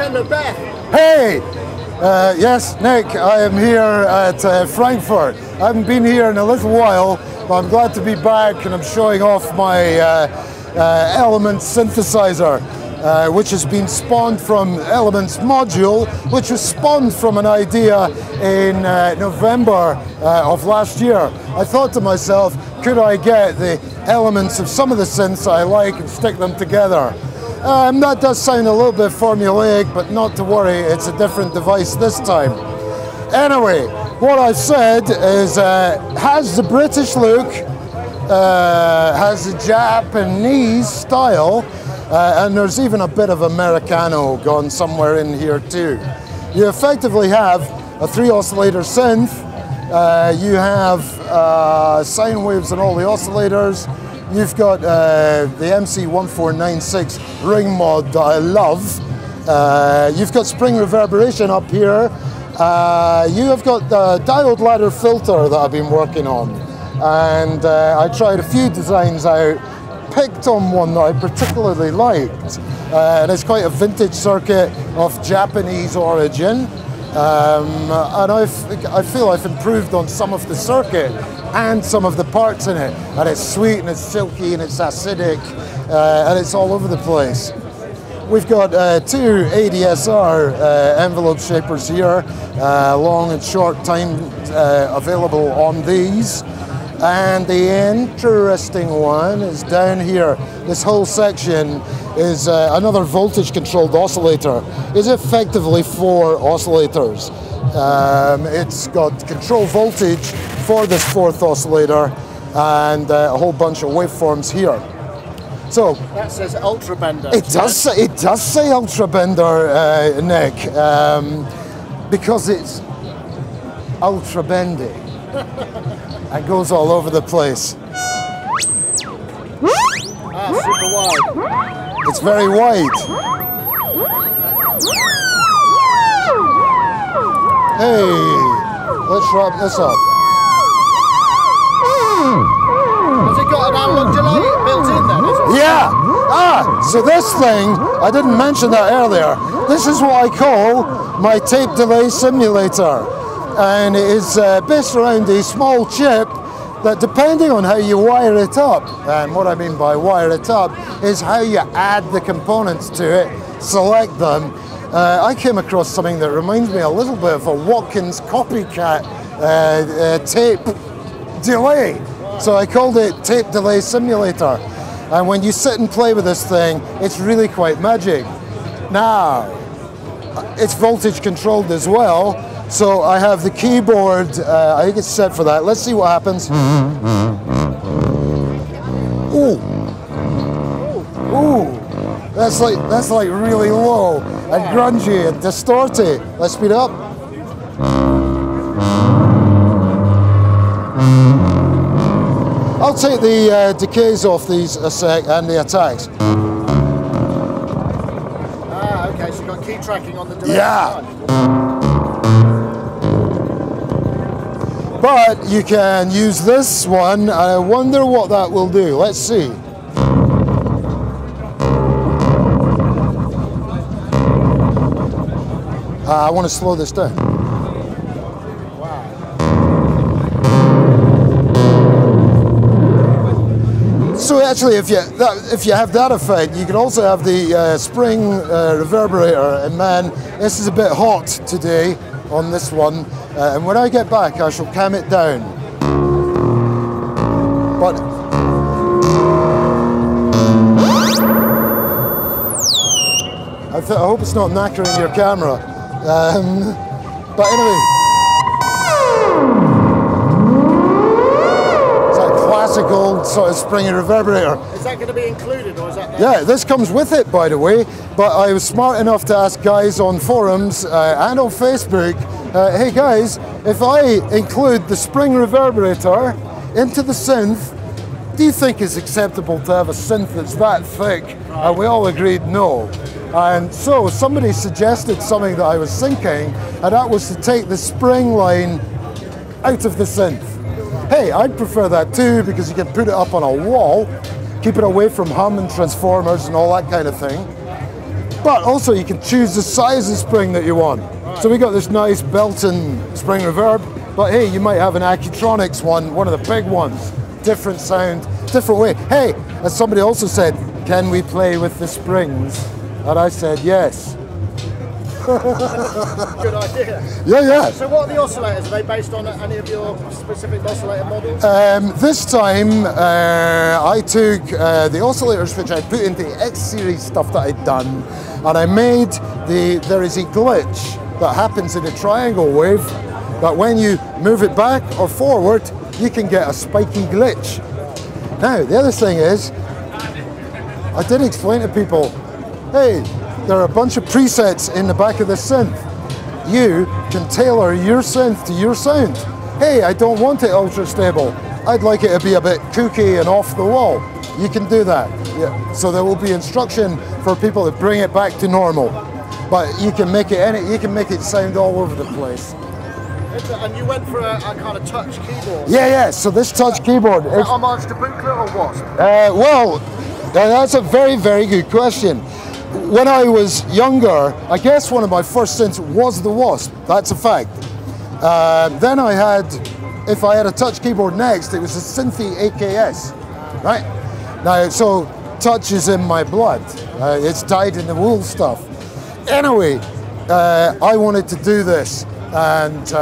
Ken MacBeth. Hey! Yes, Nick, I am here at Frankfurt. I haven't been here in a little while, but I'm glad to be back, and I'm showing off my Elements synthesizer, which has been spawned from Elements module, which was spawned from an idea in November of last year. I thought to myself, could I get the elements of some of the synths I like and stick them together? That does sound a little bit formulaic, but not to worry, it's a different device this time. Anyway, what I've said is, has the British look, has the Japanese style, and there's even a bit of Americano gone somewhere in here too. You effectively have a 3-oscillator synth, you have sine waves on all the oscillators. You've got the MC1496 ring mod that I love. You've got spring reverberation up here. You have got the diode ladder filter that I've been working on. And I tried a few designs out, picked on one that I particularly liked. And it's quite a vintage circuit of Japanese origin. And I feel I've improved on some of the circuit and some of the parts in it, and it's sweet and it's silky and it's acidic and it's all over the place. We've got 2 ADSR envelope shapers here, long and short time available on these. And the interesting one is down here. This whole section is another voltage controlled oscillator. It's effectively 4 oscillators. It's got control voltage for this 4th oscillator and a whole bunch of waveforms here. So that says ultra bender. It does say ultra bender, Nick, because it's ultra bendy. It goes all over the place. Super wide. It's very wide. Hey, let's wrap this up. Has it got an analog delay built in then? Yeah! So this thing, I didn't mention that earlier. This is what I call my tape delay simulator. And it is based around a small chip that, depending on how you wire it up, and what I mean by wire it up is how you add the components to it, select them. I came across something that reminds me a little bit of a Watkins copycat tape delay. So I called it Tape Delay Simulator. And when you sit and play with this thing, it's really quite magic. Now, it's voltage controlled as well. So I have the keyboard, I think it's set for that. Let's see what happens. Ooh. Ooh. That's like really low and grungy and distorted. Let's speed up. I'll take the decays off these a sec and the attacks. Okay, so you've got key tracking on the delay. Yeah. But you can use this one, and I wonder what that will do. Let's see. I want to slow this down. Wow. So actually, if you have that effect, you can also have the spring reverberator. And man, this is a bit hot today on this one. And when I get back, I shall cam it down. But I hope it's not knackering your camera. But anyway, it's a classic old sort of springy reverberator. Is that going to be included, or is that? Yeah, this comes with it, by the way. But I was smart enough to ask guys on forums and on Facebook, hey guys, if I include the spring reverberator into the synth, do you think it's acceptable to have a synth that's that thick? And we all agreed no. And so somebody suggested something that I was thinking, and that was to take the spring line out of the synth. Hey, I'd prefer that too, because you can put it up on a wall, keep it away from hum and transformers and all that kind of thing. But also you can choose the size of spring that you want. So we got this nice built-in spring reverb, but hey, you might have an Accutronics one of the big ones. Different sound, different way. Hey, as somebody also said, can we play with the springs? And I said yes. Good idea. Yeah. So what are the oscillators? Are they based on any of your specific oscillator models? This time I took the oscillators which I put into the X series stuff that I'd done, and I made there is a glitch that happens in a triangle wave that when you move it back or forward, you can get a spiky glitch. Now, the other thing is, I did explain to people, hey, there are a bunch of presets in the back of the synth. You can tailor your synth to your sound. Hey, I don't want it ultra stable. I'd like it to be a bit kooky and off the wall. You can do that. Yeah. So there will be instruction for people to bring it back to normal. But you can make it sound all over the place. And you went for a kind of touch keyboard. Yeah. So this touch keyboard is that homage to Bootlet or Wasp? Well, that's a very, very good question. When I was younger, I guess one of my first synths was the Wasp. That's a fact. Then I had, if I had a touch keyboard next, it was a Synthy AKS, right? Now, so touch is in my blood. It's dyed in the wool stuff. Anyway, I wanted to do this, and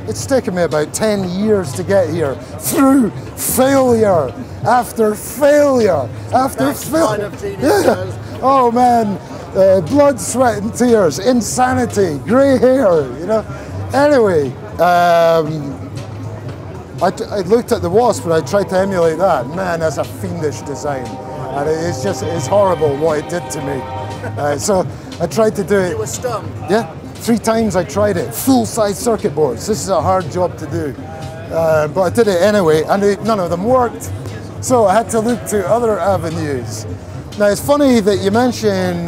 it's taken me about 10 years to get here, through failure after failure after failure. Yeah. Oh man, blood, sweat and tears, insanity, grey hair, you know. Anyway, I looked at the Wasp and I tried to emulate that. Man, that's a fiendish design. And it's horrible what it did to me. So I tried to do it. You were stunned? Yeah, 3 times I tried it. Full-size circuit boards. This is a hard job to do. But I did it anyway, and none of them worked. So I had to look to other avenues. Now it's funny that you mention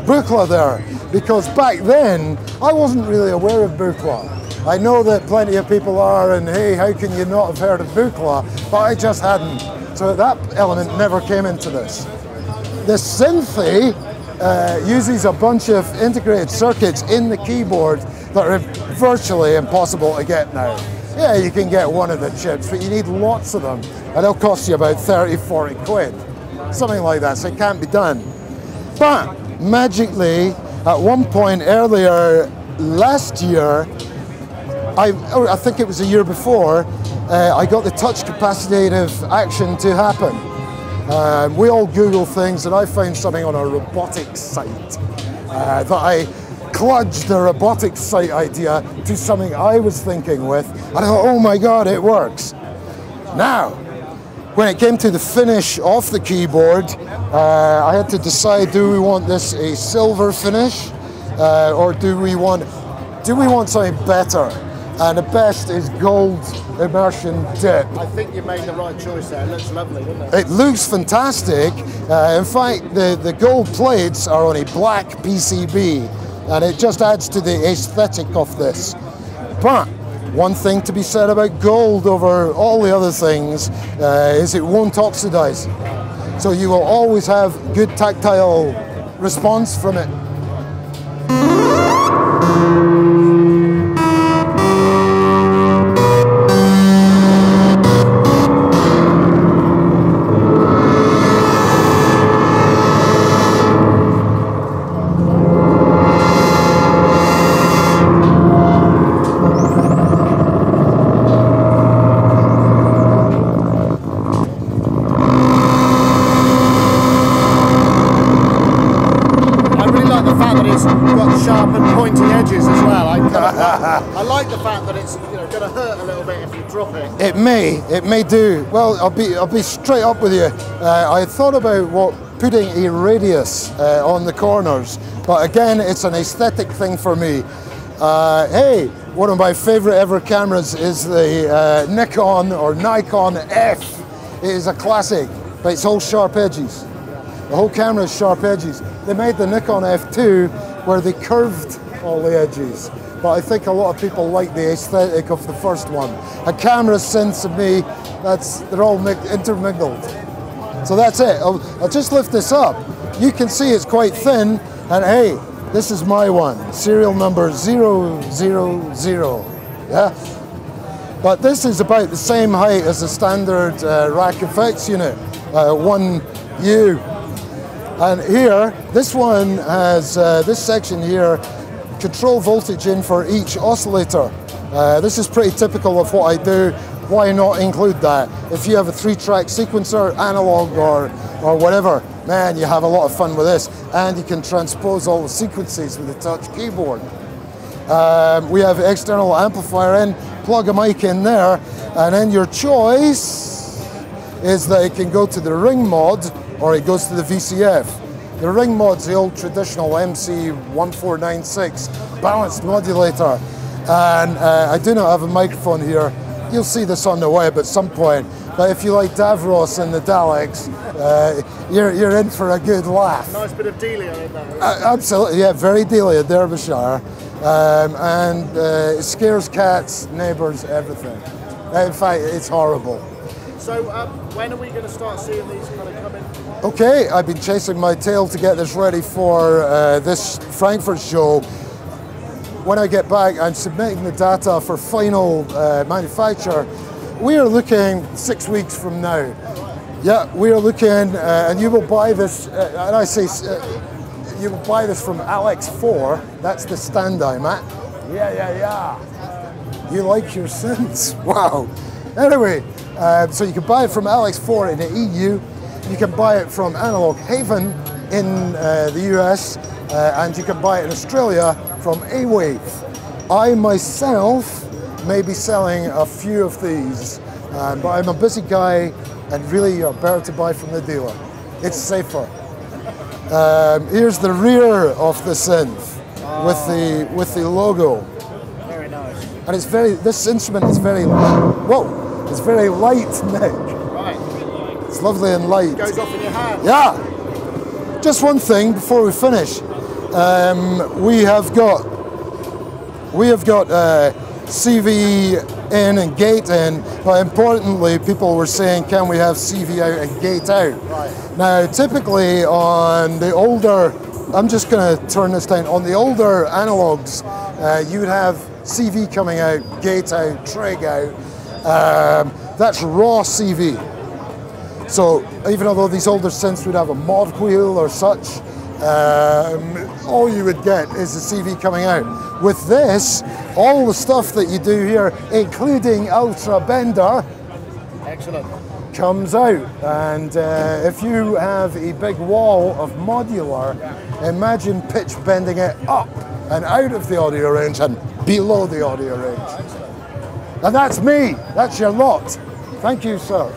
Buchla there, because back then I wasn't really aware of Buchla. I know that plenty of people are, and hey, how can you not have heard of Buchla? But I just hadn't. So that element never came into this. The Synthy uses a bunch of integrated circuits in the keyboard that are virtually impossible to get now. Yeah, you can get one of the chips, but you need lots of them, and they'll cost you about 30, 40 quid. Something like that, so it can't be done. But magically, at one point earlier last year, I think it was a year before, I got the touch capacitive action to happen. We all Google things, and I found something on a robotics site that I kludged the robotics site idea to something I was thinking with, and I thought, oh my God, it works. Now, when it came to the finish off the keyboard, I had to decide, do we want this a silver finish, or do we want something better? And the best is gold immersion dip. I think you made the right choice there. It looks lovely, doesn't it? It looks fantastic. In fact, the gold plates are on a black PCB, and it just adds to the aesthetic of this. But one thing to be said about gold over all the other things is it won't oxidize. So you will always have good tactile response from it. I like the fact that it's going to hurt a little bit if you drop it. It may do. Well, I'll be straight up with you. I thought about putting a radius on the corners, but again, it's an aesthetic thing for me. Hey, one of my favorite ever cameras is the Nikon F. It is a classic, but it's all sharp edges. The whole camera is sharp edges. They made the Nikon F2 where they curved all the edges. But I think a lot of people like the aesthetic of the first one. A camera sense of me, they're all intermingled. So that's it. I'll just lift this up. You can see it's quite thin, and hey, this is my one, serial number 000. Yeah? But this is about the same height as the standard rack effects unit, 1U. And here, this one has, this section here, control voltage in for each oscillator. This is pretty typical of what I do. Why not include that? If you have a 3-track sequencer, analog or whatever, man, you have a lot of fun with this. And you can transpose all the sequences with a touch keyboard. We have external amplifier in, plug a mic in there, and then your choice is that it can go to the ring mod or it goes to the VCF. The ring mod's the old traditional MC1496 balanced modulator. And I do not have a microphone here. You'll see this on the web at some point. But if you like Davros and the Daleks, you're in for a good laugh. Nice bit of Delia in there. Absolutely, yeah, very Delia, Derbyshire. And it scares cats, neighbours, everything. In fact, it's horrible. So when are we going to start seeing these kind of come in? Okay, I've been chasing my tail to get this ready for this Frankfurt show. When I get back, I'm submitting the data for final manufacture. We are looking 6 weeks from now. Yeah, we are looking, and you will buy this, and I say, you will buy this from Alex 4. That's the stand I'm at. Yeah. You like your synths? Wow. Anyway, so you can buy it from Alex 4 in the EU. You can buy it from Analog Haven in the US, and you can buy it in Australia from A-Wave. I myself may be selling a few of these, but I'm a busy guy, and really you're better to buy from the dealer. It's safer. Here's the rear of the synth with the logo. Very nice. And it's this instrument is very light. Whoa, it's very light, Nick. Right. It's lovely and light. It goes off in your hand. Yeah. Just one thing before we finish. We have got CV in and gate in, but importantly, people were saying, can we have CV out and gate out? Right. Now, typically on the older, I'm just going to turn this down, on the older analogs, you would have CV coming out, gate out, trig out. That's raw CV. So even although these older synths would have a mod wheel or such, all you would get is the CV coming out. With this, all the stuff that you do here, including Ultra Bender, excellent, comes out. And if you have a big wall of modular, imagine pitch bending it up and out of the audio range and below the audio range. And that's me, that's your lot. Thank you, sir.